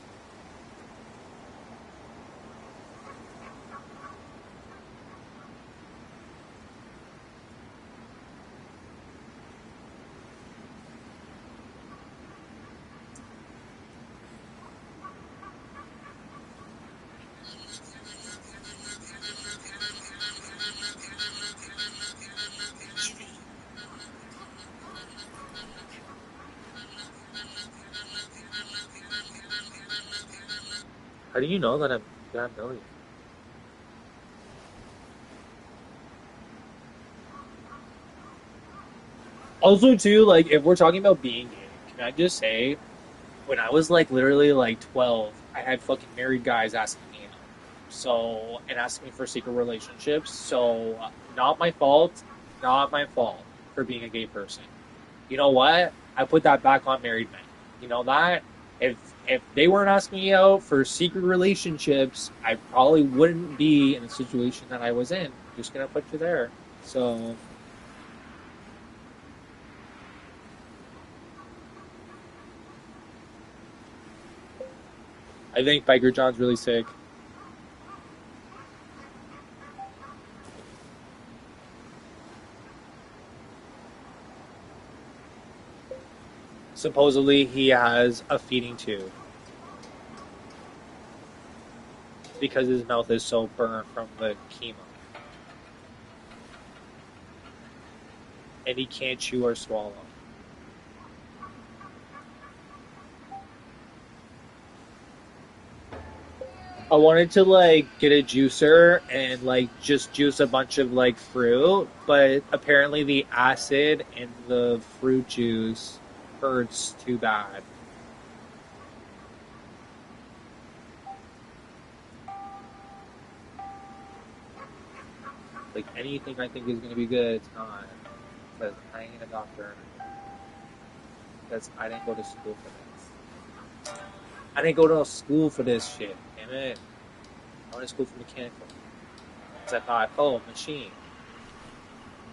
How do you know that I'm million? Also, too, like if we're talking about being gay, can I just say when I was like literally like 12, I had fucking married guys asking me out. So, and asking me for secret relationships. So, not my fault. Not my fault for being a gay person. You know what? I put that back on married men. You know that? If they weren't asking me out for secret relationships, I probably wouldn't be in the situation that I was in. Just gonna put you there. So, I think Biker John's really sick. Supposedly, he has a feeding tube because his mouth is so burnt from the chemo, and he can't chew or swallow. I wanted to like get a juicer and like just juice a bunch of like fruit, but apparently the acid in the fruit juice hurts too bad. Like anything I think is gonna be good, it's not. Because I ain't a doctor. Because I didn't go to school for this. I didn't go to school for this shit. Damn it. I went to school for mechanical. Because I thought, oh, machine.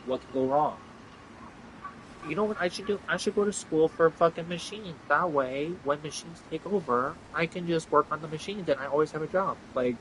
What can go wrong? You know what I should do? I should go to school for fucking machines. That way, when machines take over, I can just work on the machines and I always have a job. Like,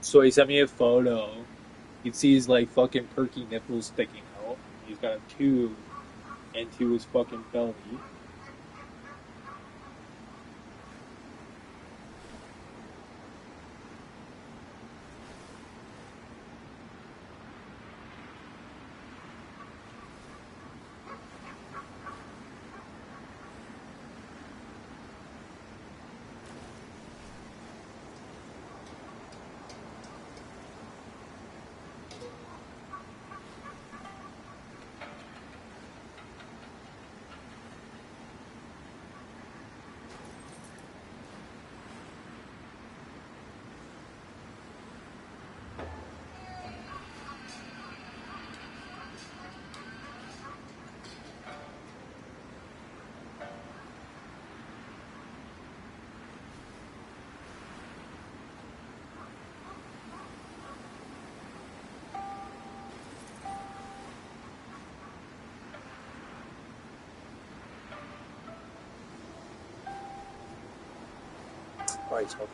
So he sent me a photo. You can see his like fucking perky nipples sticking out. He's got a tube into his fucking belly. Right, so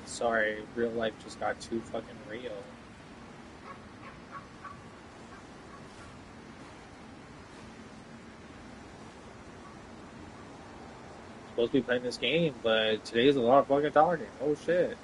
sorry, real life just got too fucking real. Supposed to be playing this game, but today's a lot of fucking talking. Oh shit.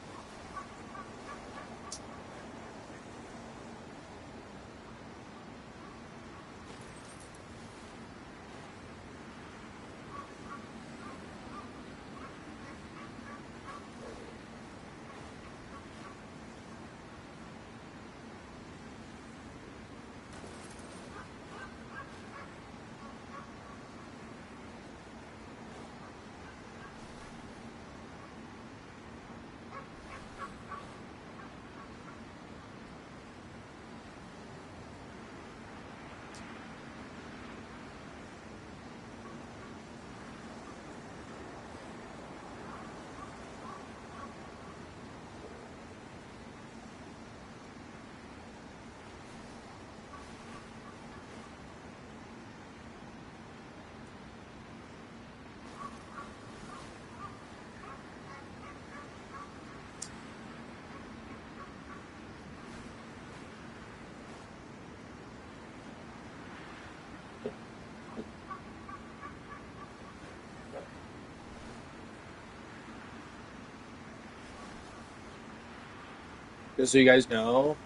Just so you guys know,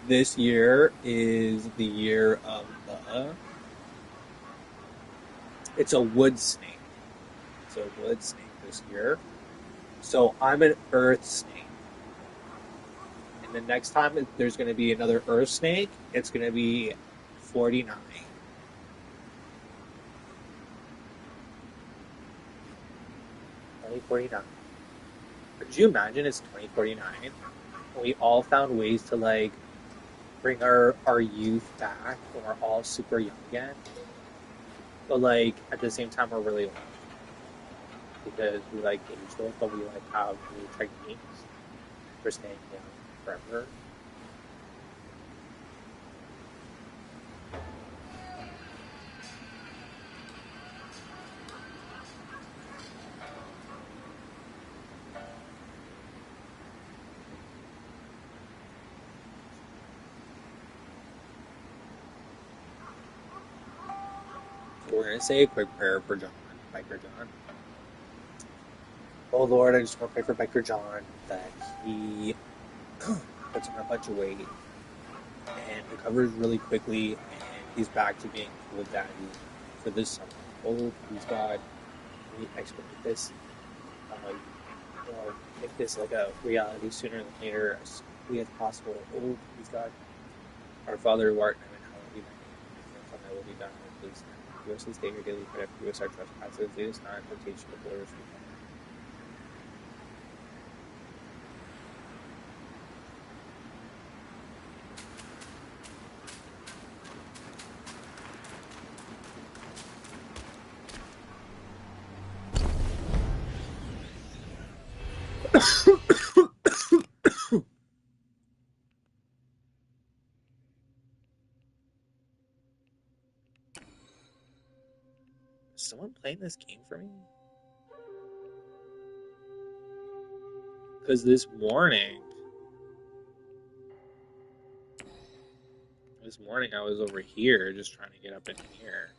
this year is the year of the. It's a wood snake. It's a wood snake this year. So I'm an earth snake. And the next time there's going to be another earth snake, it's going to be 49. 2049. Could you imagine it's 2049? And we all found ways to like bring our youth back when we're all super young again. But like at the same time we're really old because we like ageless, but we like have new techniques for staying young forever. So we're gonna say a quick prayer for John, Biker John. Oh Lord, I just want to pray for Biker John that he puts on a bunch of weight and recovers really quickly, and he's back to being cool daddy for this summer. Oh, please God, we expedite this. You know, make this like a reality sooner than later, as quickly as possible. Oh, please God, our Father who art in heaven, hallowed be thy name. Thy will be done on earth as it is in heaven. Give us this day our daily bread, and forgive us our trespasses, lead us not into temptation, but deliver us from evil. someone playing this game for me? Because this morning I was over here just trying to get up in here.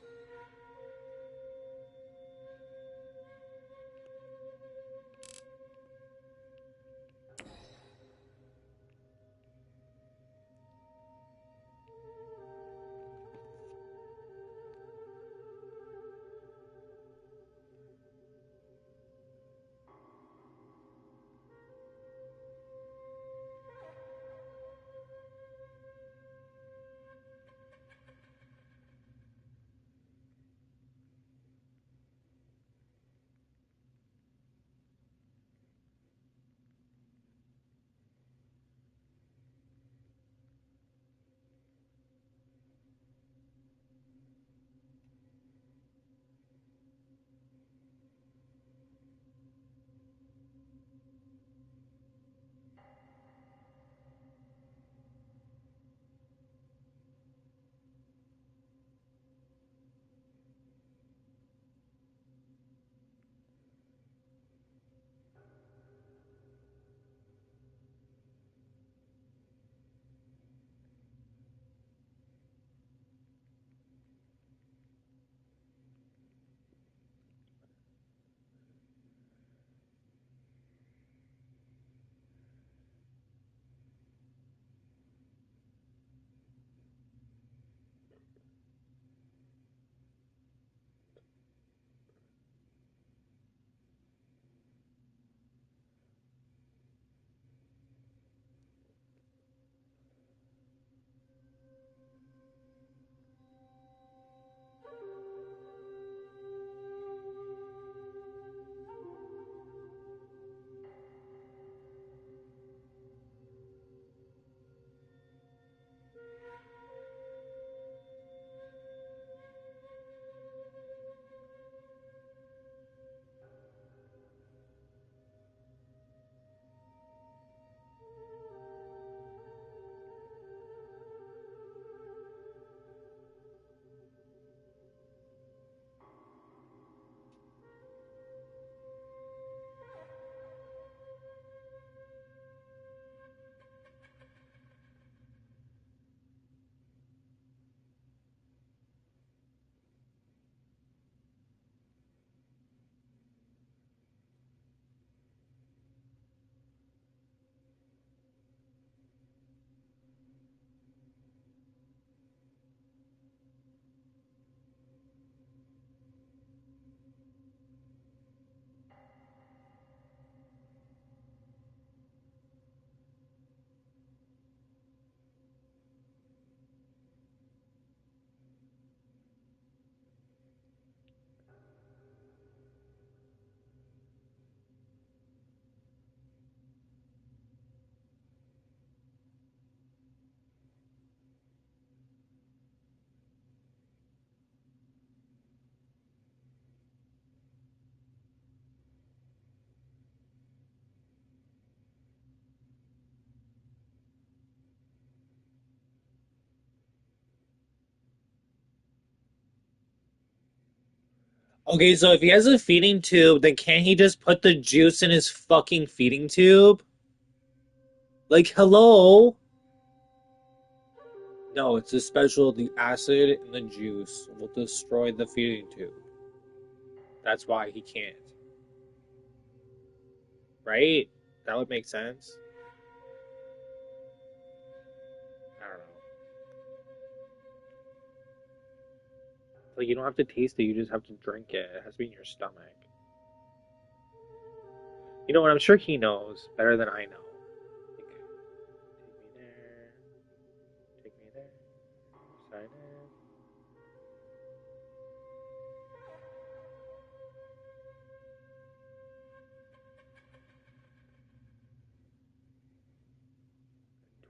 Okay, so if he has a feeding tube, then can't he just put the juice in his fucking feeding tube? Like, hello? No, it's a special. The acid in the juice will destroy the feeding tube. That's why he can't. Right? That would make sense. I don't know. Like, you don't have to taste it, you just have to drink it. It has to be in your stomach. You know what? I'm sure he knows better than I know. Like, take me there, sign in.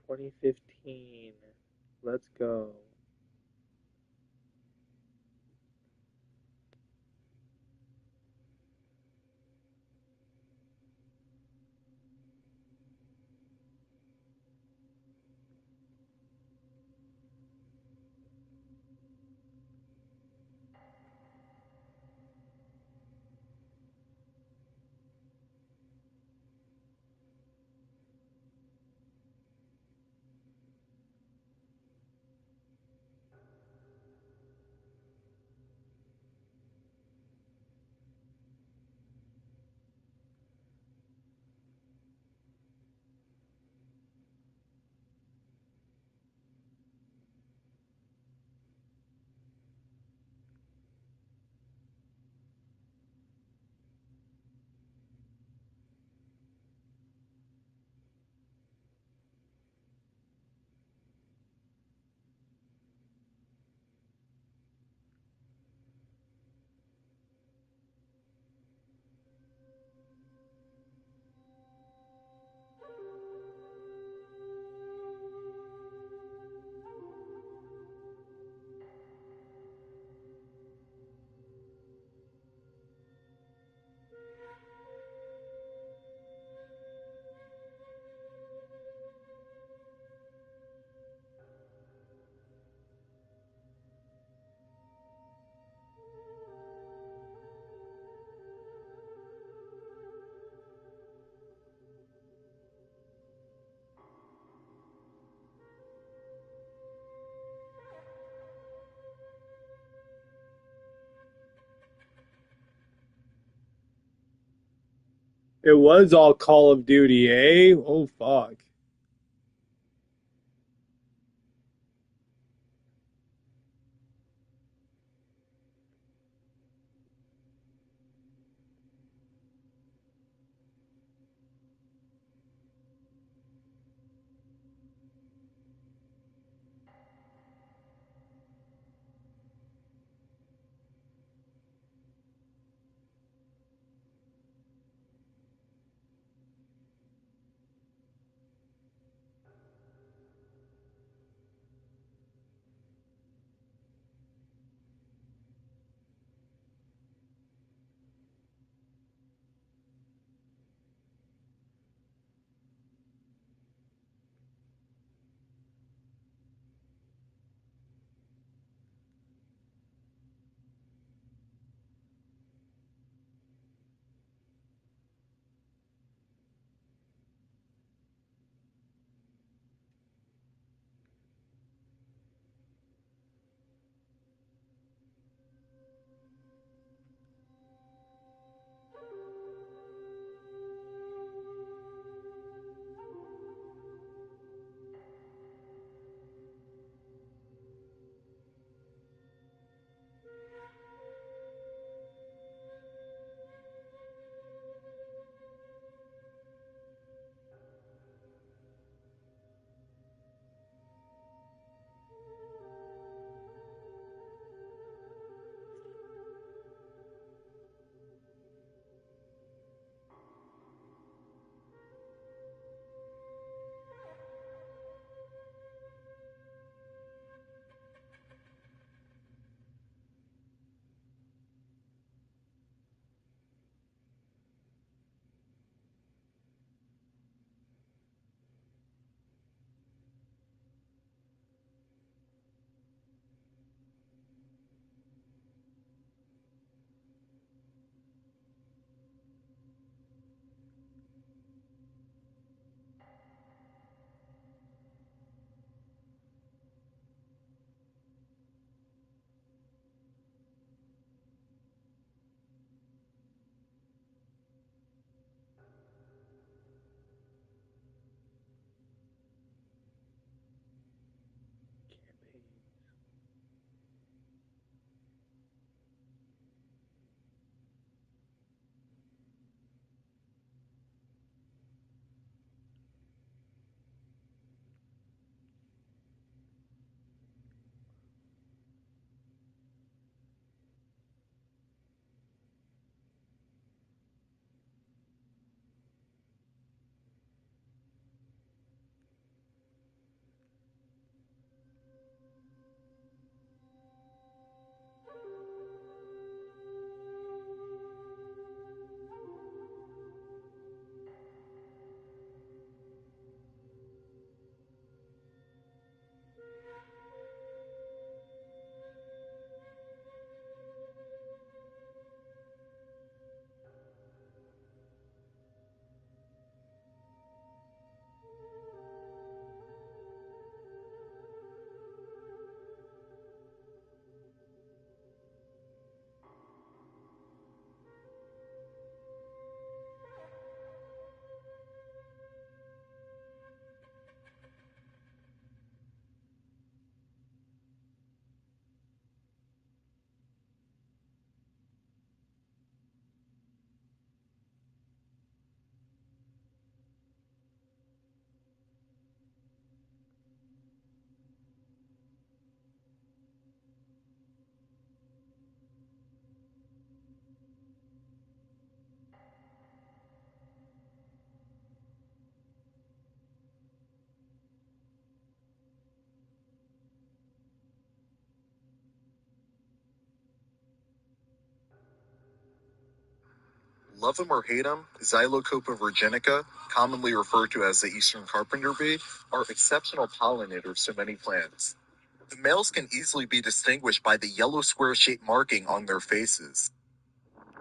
2015. Let's go. It was all Call of Duty, eh? Oh fuck. Love 'em or hate 'em, Xylocopa virginica, commonly referred to as the eastern carpenter bee, are exceptional pollinators to many plants. The males can easily be distinguished by the yellow square-shaped marking on their faces.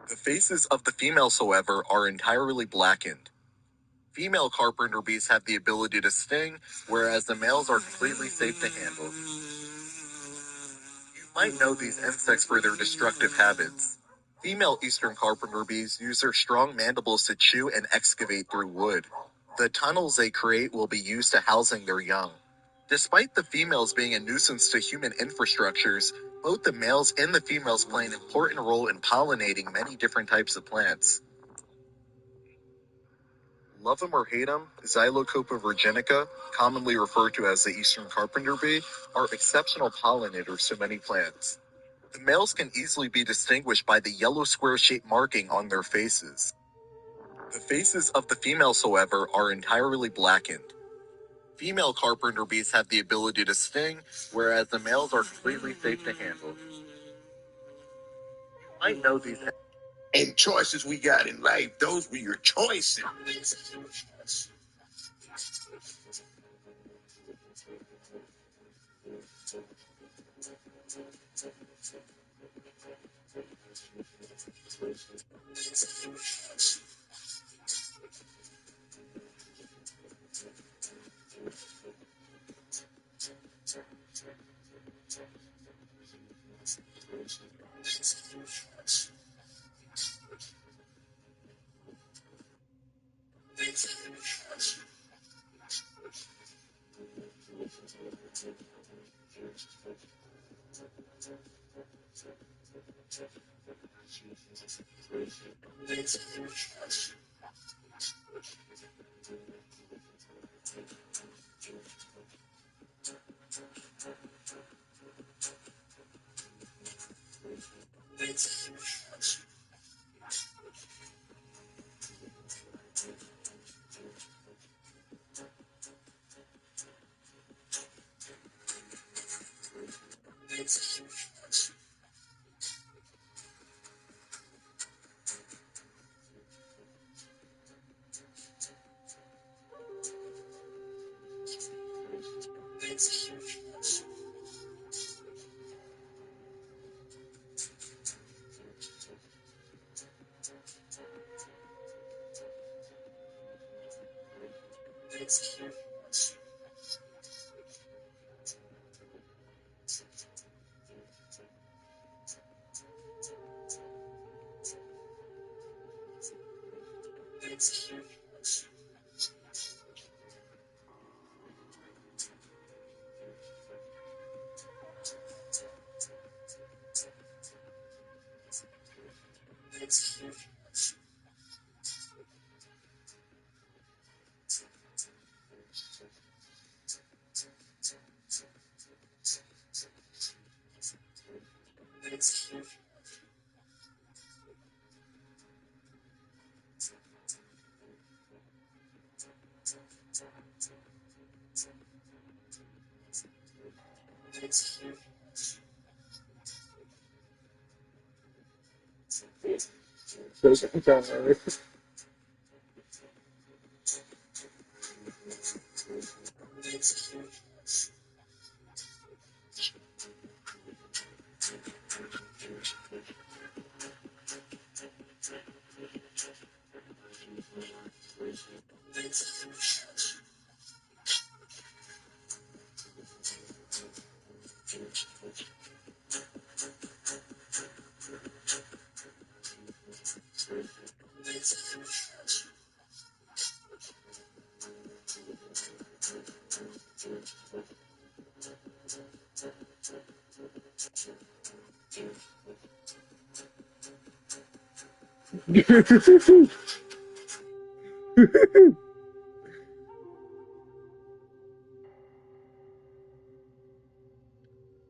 The faces of the females, however, are entirely blackened. Female carpenter bees have the ability to sting, whereas the males are completely safe to handle. You might know these insects for their destructive habits. Female eastern carpenter bees use their strong mandibles to chew and excavate through wood. The tunnels they create will be used to housing their young. Despite the females being a nuisance to human infrastructures, both the males and the females play an important role in pollinating many different types of plants. Love 'em or hate 'em, Xylocopa virginica, commonly referred to as the eastern carpenter bee, are exceptional pollinators to many plants. The males can easily be distinguished by the yellow square-shaped marking on their faces. The faces of the females, however, are entirely blackened. Female carpenter bees have the ability to sting, whereas the males are completely safe to handle. I know these. And choices we got in life, those were your choices.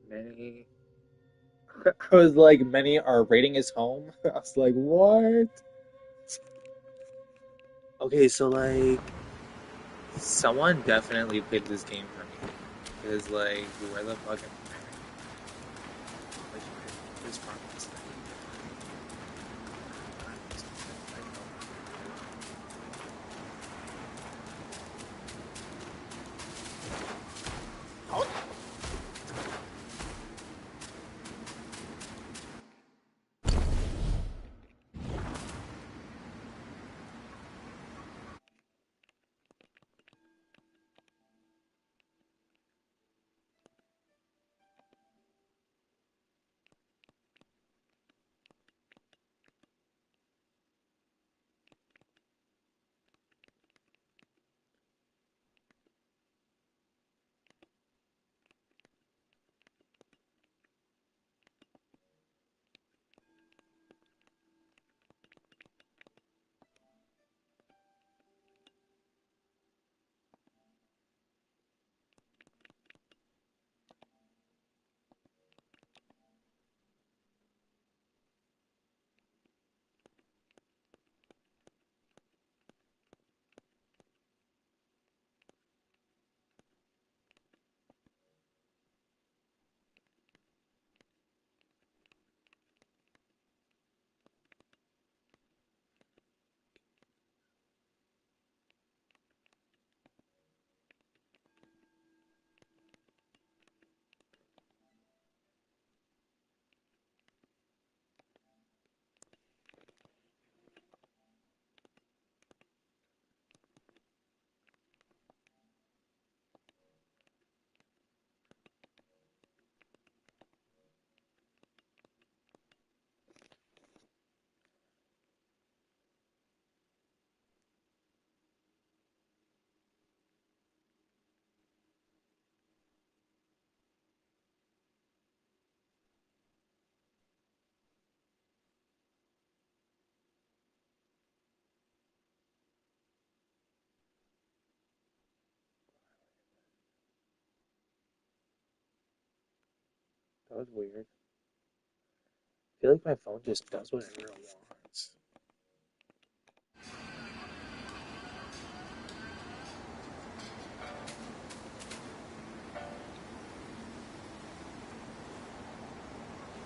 Many. I was like, many are raiding his home. I was like, what? Okay, so like, someone definitely played this game for me. Because like, where the fuck am I? Like, this promise. That was weird. I feel like my phone just does whatever it wants.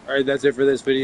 All right, that's it for this video.